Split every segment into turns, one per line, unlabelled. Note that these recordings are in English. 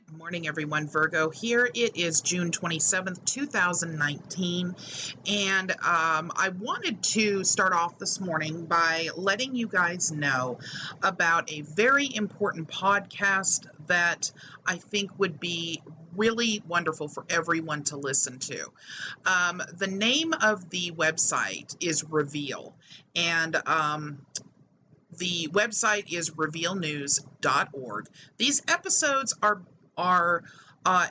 Good morning, everyone. Virgo here. It is June 27th, 2019. And I wanted to start off this morning by letting you guys know about a very important podcast that I think would be really wonderful for everyone to listen to. The name of the website is Reveal. And the website is revealnews.org. These episodes are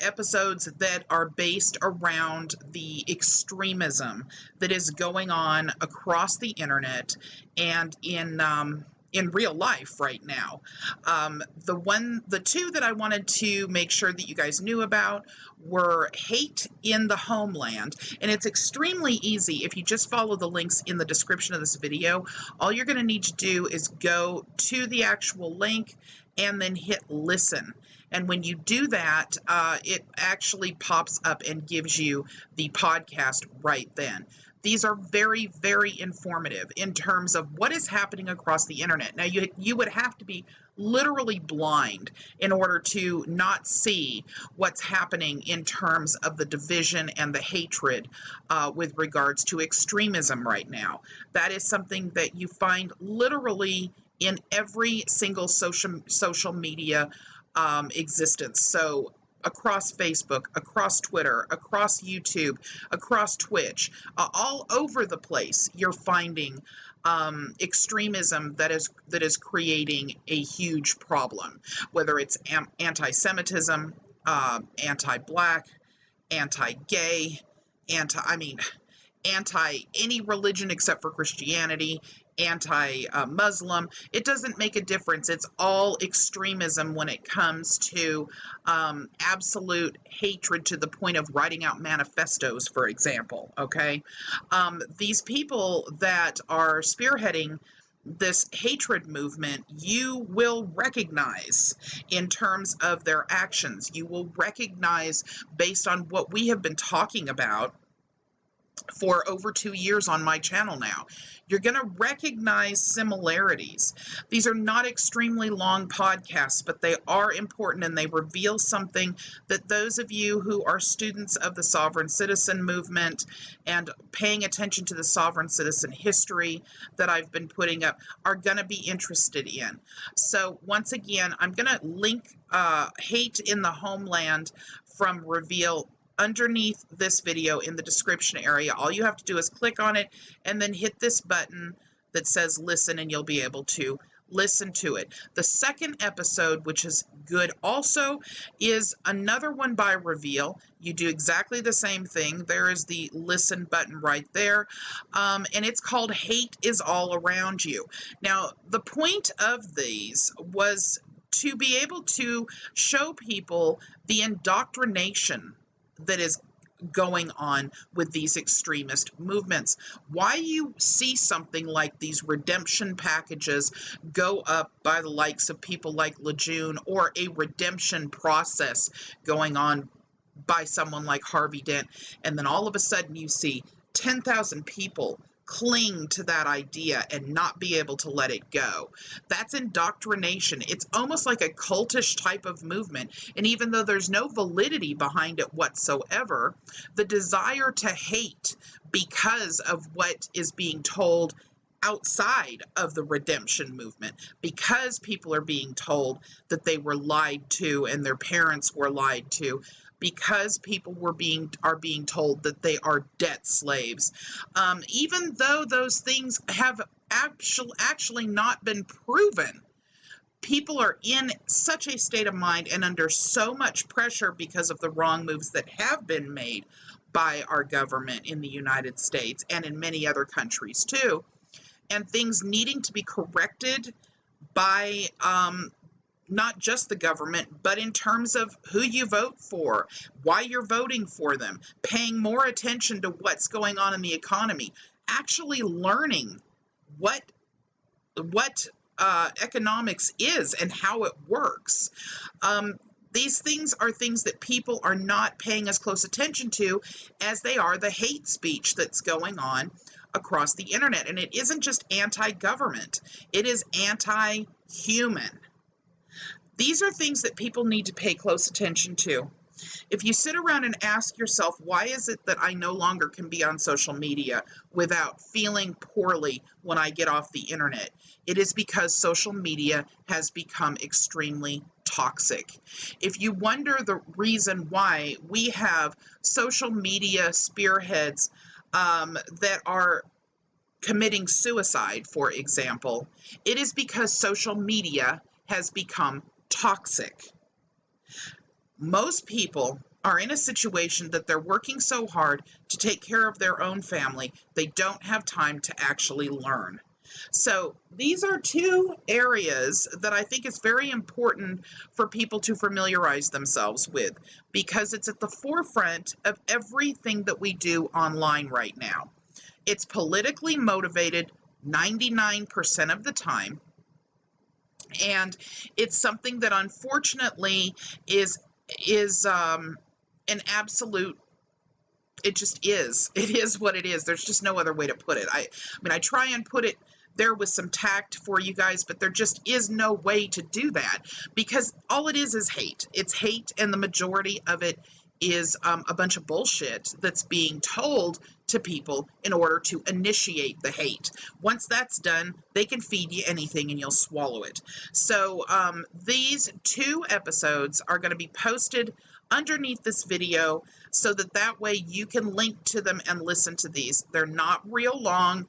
episodes that are based around the extremism that is going on across the internet and in real life right now. The two that I wanted to make sure that you guys knew about were hate in the Homeland, and it's extremely easy if you just follow the links in the description of this video. All you're going to need to do is go to the actual link and then hit listen. And when you do that, it actually pops up and gives you the podcast right then. These are very, very informative in terms of what is happening across the internet. Now, you would have to be literally blind in order to not see what's happening in terms of the division and the hatred with regards to extremism right now. That is something that you find literally in every single social media existence. So across Facebook, across Twitter, across YouTube, across Twitch, all over the place, you're finding extremism that is creating a huge problem, whether it's anti-Semitism, anti-Black, anti-gay, anti any religion except for Christianity, anti-Muslim. It doesn't make a difference. It's all extremism when it comes to absolute hatred to the point of writing out manifestos, for example, okay? These people that are spearheading this hatred movement, you will recognize in terms of their actions. You will recognize based on what we have been talking about for over 2 years on my channel now. You're going to recognize similarities. These are not extremely long podcasts, but they are important and they reveal something that those of you who are students of the sovereign citizen movement and paying attention to the sovereign citizen history that I've been putting up are going to be interested in. So once again, I'm going to link Hate in the Homeland from Reveal underneath this video in the description area. All you have to do is click on it and then hit this button that says listen, and you'll be able to listen to it. The second episode, which is good also, is another one by Reveal. You do exactly the same thing. There is the listen button right there, and it's called Hate is All Around You. Now, the point of these was to be able to show people the indoctrination that is going on with these extremist movements. Why you see something like these redemption packages go up by the likes of people like Lejeune, or a redemption process going on by someone like Harvey Dent, and then all of a sudden you see 10,000 people cling to that idea and not be able to let it go. That's indoctrination. It's almost like a cultish type of movement. And even though there's no validity behind it whatsoever, the desire to hate because of what is being told outside of the redemption movement, because people are being told that they were lied to and their parents were lied to, because people are being told that they are debt slaves, even though those things have actually not been proven. People are in such a state of mind and under so much pressure because of the wrong moves that have been made by our government in the United States and in many other countries too, and things needing to be corrected by not just the government, but in terms of who you vote for, why you're voting for them, paying more attention to what's going on in the economy, actually learning what economics is and how it works. These things are things that people are not paying as close attention to as they are the hate speech that's going on across the internet. And it isn't just anti-government, it is anti-human. These are things that people need to pay close attention to. If you sit around and ask yourself, why is it that I no longer can be on social media without feeling poorly when I get off the internet? It is because social media has become extremely toxic. If you wonder the reason why we have social media spearheads that are committing suicide, for example, it is because social media has become toxic. Most people are in a situation that they're working so hard to take care of their own family, they don't have time to actually learn. So these are two areas that I think is very important for people to familiarize themselves with, because it's at the forefront of everything that we do online right now. It's politically motivated 99% of the time, and it's something that unfortunately is an absolute, it just is. It is what it is. There's just no other way to put it. I mean, I try and put it there with some tact for you guys, but there just is no way to do that, because all it is hate. It's hate, and the majority of it is a bunch of bullshit that's being told to people in order to initiate the hate. Once that's done, they can feed you anything and you'll swallow it. So these two episodes are going to be posted underneath this video so that way you can link to them and listen to these. They're not real long,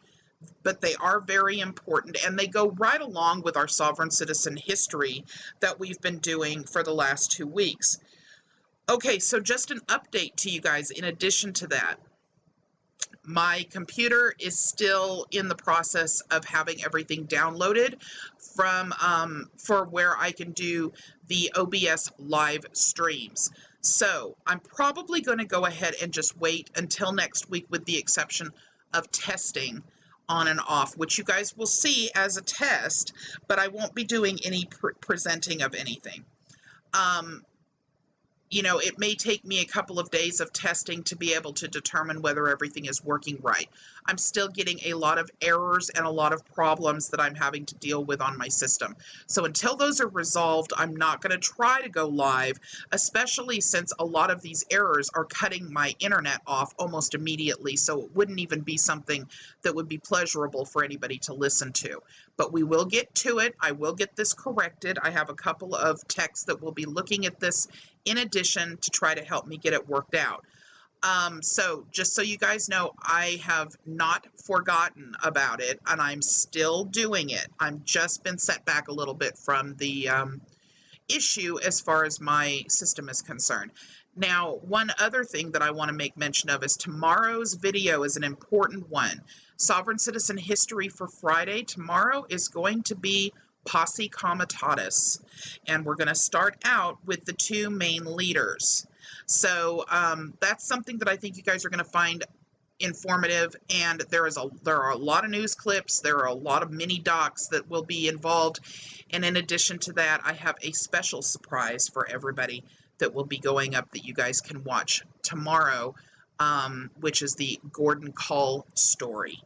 but they are very important, and they go right along with our sovereign citizen history that we've been doing for the last 2 weeks. Okay, so just an update to you guys in addition to that. My computer is still in the process of having everything downloaded from for where I can do the OBS live streams. So I'm probably going to go ahead and just wait until next week, with the exception of testing on and off, which you guys will see as a test, but I won't be doing any presenting of anything. You know, it may take me a couple of days of testing to be able to determine whether everything is working right. I'm still getting a lot of errors and a lot of problems that I'm having to deal with on my system. So until those are resolved, I'm not going to try to go live, especially since a lot of these errors are cutting my internet off almost immediately. So it wouldn't even be something that would be pleasurable for anybody to listen to. But we will get to it. I will get this corrected. I have a couple of techs that will be looking at this in addition to try to help me get it worked out. So just so you guys know, I have not forgotten about it, and I'm still doing it. I'm just been set back a little bit from the issue as far as my system is concerned. Now, one other thing that I want to make mention of is tomorrow's video is an important one. Sovereign Citizen History for Friday tomorrow is going to be Posse Comitatus, and we're going to start out with the two main leaders. So that's something that I think you guys are going to find informative, and there are a lot of news clips, there are a lot of mini docs that will be involved, and in addition to that, I have a special surprise for everybody that will be going up that you guys can watch tomorrow, which is the Gordon Cull story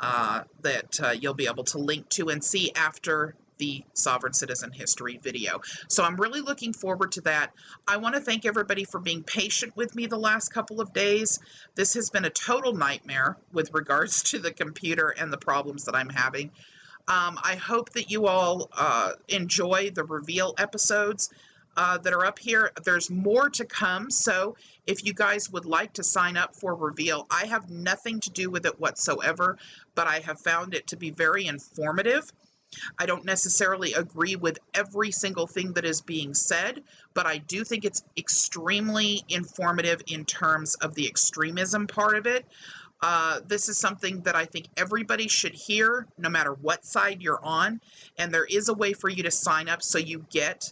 that you'll be able to link to and see after the Sovereign Citizen History video. So I'm really looking forward to that. I want to thank everybody for being patient with me the last couple of days. This has been a total nightmare with regards to the computer and the problems that I'm having. I hope that you all enjoy the reveal episodes that are up here. There's more to come, so if you guys would like to sign up for reveal, I have nothing to do with it whatsoever, but I have found it to be very informative. I don't necessarily agree with every single thing that is being said, but I do think it's extremely informative in terms of the extremism part of it. This is something that I think everybody should hear, no matter what side you're on, and there is a way for you to sign up so you get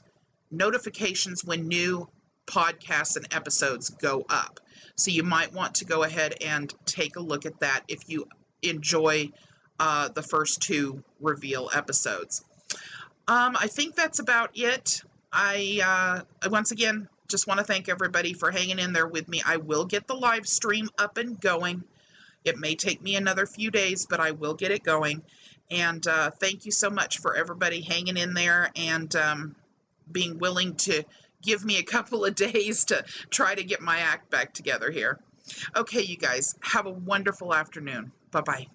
notifications when new podcasts and episodes go up. So you might want to go ahead and take a look at that if you enjoy the first two reveal episodes. I think that's about it. I once again just want to thank everybody for hanging in there with me. I will get the live stream up and going. It may take me another few days, but I will get it going. And thank you so much for everybody hanging in there and being willing to give me a couple of days to try to get my act back together here. Okay, you guys, have a wonderful afternoon. Bye-bye.